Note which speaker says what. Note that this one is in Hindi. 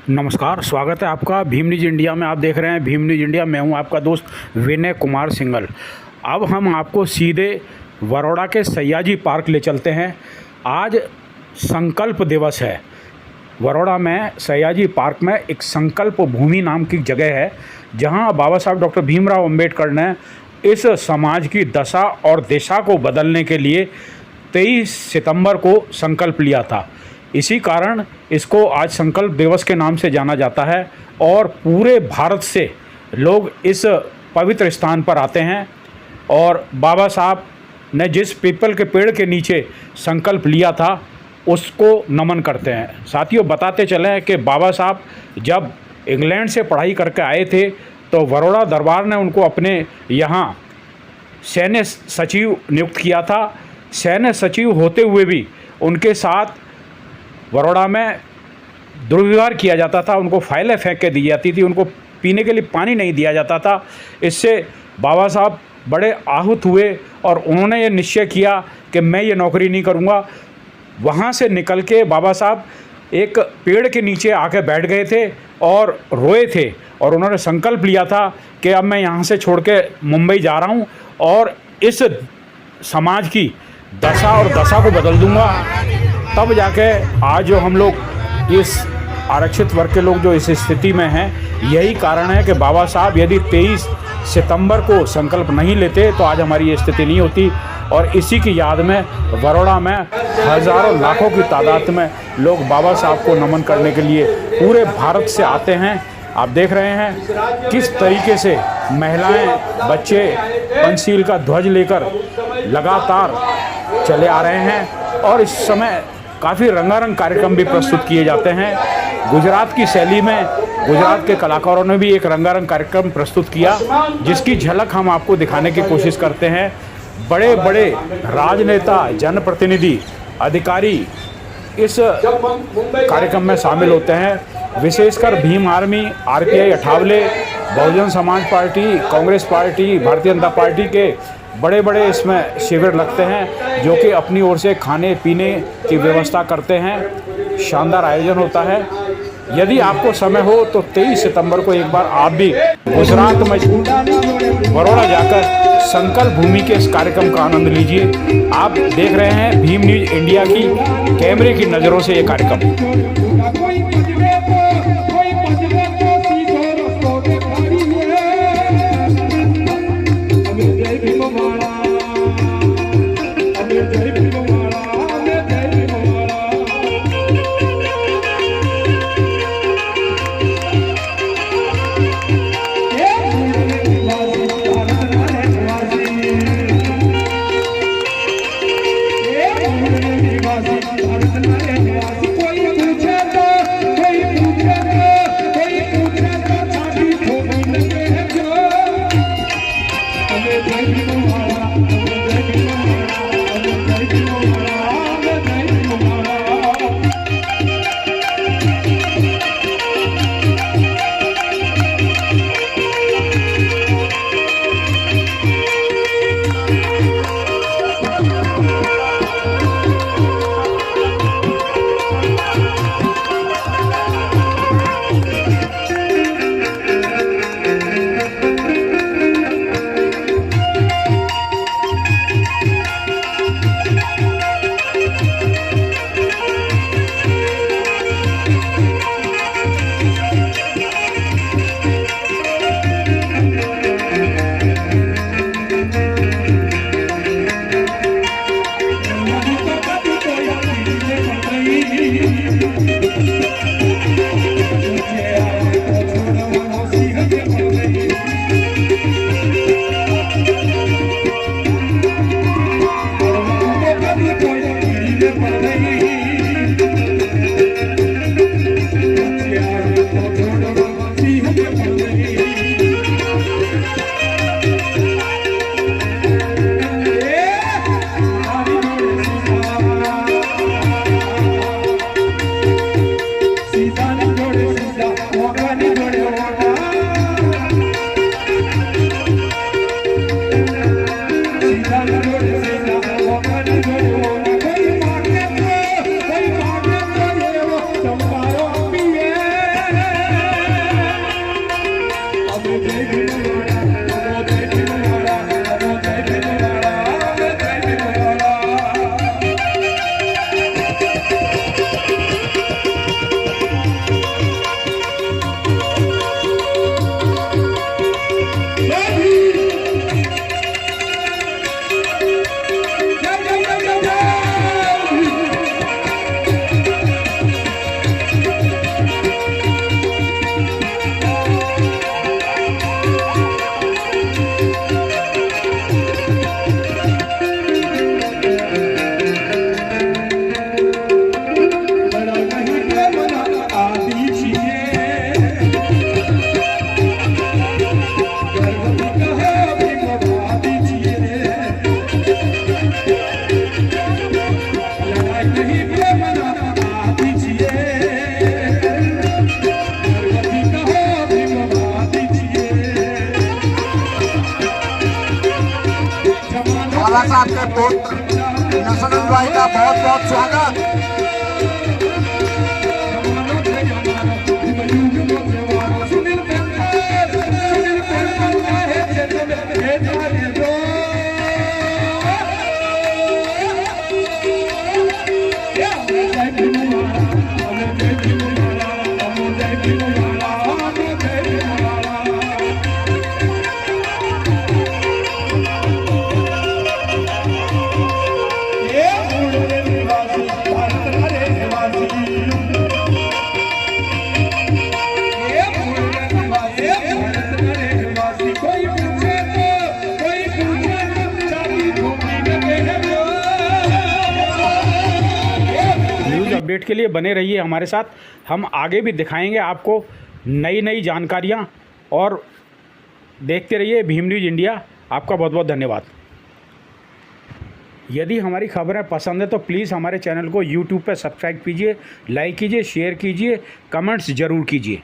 Speaker 1: नमस्कार, स्वागत है आपका भीम न्यूज़ इंडिया में। आप देख रहे हैं भीम न्यूज़ इंडिया। मैं हूं आपका दोस्त विनय कुमार सिंघल। अब हम आपको सीधे बड़ौदा के सयाजी पार्क ले चलते हैं। आज संकल्प दिवस है। बड़ौदा में सयाजी पार्क में एक संकल्प भूमि नाम की जगह है, जहां बाबा साहब डॉक्टर भीमराव अंबेडकर ने इस समाज की दशा और दिशा को बदलने के लिए 23 सितंबर को संकल्प लिया था। इसी कारण इसको आज संकल्प दिवस के नाम से जाना जाता है और पूरे भारत से लोग इस पवित्र स्थान पर आते हैं और बाबा साहब ने जिस पीपल के पेड़ के नीचे संकल्प लिया था उसको नमन करते हैं। साथियों, बताते चलें कि बाबा साहब जब इंग्लैंड से पढ़ाई करके आए थे तो बड़ौदा दरबार ने उनको अपने यहाँ सैन्य सचिव नियुक्त किया था। सैन्य सचिव होते हुए भी उनके साथ बड़ौदा में दुर्व्यवहार किया जाता था। उनको फाइलें फेंक के दी जाती थी, उनको पीने के लिए पानी नहीं दिया जाता था। इससे बाबा साहब बड़े आहत हुए और उन्होंने ये निश्चय किया कि मैं ये नौकरी नहीं करूँगा। वहाँ से निकल के बाबा साहब एक पेड़ के नीचे आके बैठ गए थे और रोए थे और उन्होंने संकल्प लिया था कि अब मैं यहाँ से छोड़ के मुंबई जा रहा हूँ और इस समाज की दशा और दशा को बदल दूँगा। तब जाके आज जो हम लोग इस आरक्षित वर्ग के लोग जो इस स्थिति में हैं, यही कारण है कि बाबा साहब यदि 23 सितंबर को संकल्प नहीं लेते तो आज हमारी ये स्थिति नहीं होती। और इसी की याद में बड़ौदा में हज़ारों लाखों की तादाद में लोग बाबा साहब को नमन करने के लिए पूरे भारत से आते हैं। आप देख रहे हैं किस तरीके से महिलाएं, बच्चे पंचशील का ध्वज लेकर लगातार चले आ रहे हैं और इस समय काफ़ी रंगारंग कार्यक्रम भी प्रस्तुत किए जाते हैं। गुजरात की शैली में गुजरात के कलाकारों ने भी एक रंगारंग कार्यक्रम प्रस्तुत किया, जिसकी झलक हम आपको दिखाने की कोशिश करते हैं। बड़े बड़े राजनेता, जनप्रतिनिधि, अधिकारी इस कार्यक्रम में शामिल होते हैं। विशेषकर Bhim army, RPI Athawale, Bahujan Samaj party, Congress party, Bharatiya Janata party के बड़े बड़े इसमें शिविर लगते हैं, जो कि अपनी ओर से खाने पीने की व्यवस्था करते हैं। शानदार आयोजन होता है। यदि आपको समय हो तो 23 सितंबर को एक बार आप भी गुजरात में बड़ौदा जाकर संकल्प भूमि के इस कार्यक्रम का आनंद लीजिए। आप देख रहे हैं भीम न्यूज़ इंडिया की कैमरे की नज़रों से ये कार्यक्रम।
Speaker 2: बाबा साहब के पुत्र नसरुल भाई का बहुत बहुत स्वागत।
Speaker 1: अपडेट के लिए बने रहिए हमारे साथ। हम आगे भी दिखाएंगे आपको नई नई जानकारियां, और देखते रहिए भीम न्यूज़ इंडिया। आपका बहुत बहुत धन्यवाद। यदि हमारी खबरें पसंद है तो प्लीज़ हमारे चैनल को यूट्यूब पर सब्सक्राइब कीजिए, लाइक कीजिए, शेयर कीजिए, कमेंट्स ज़रूर कीजिए।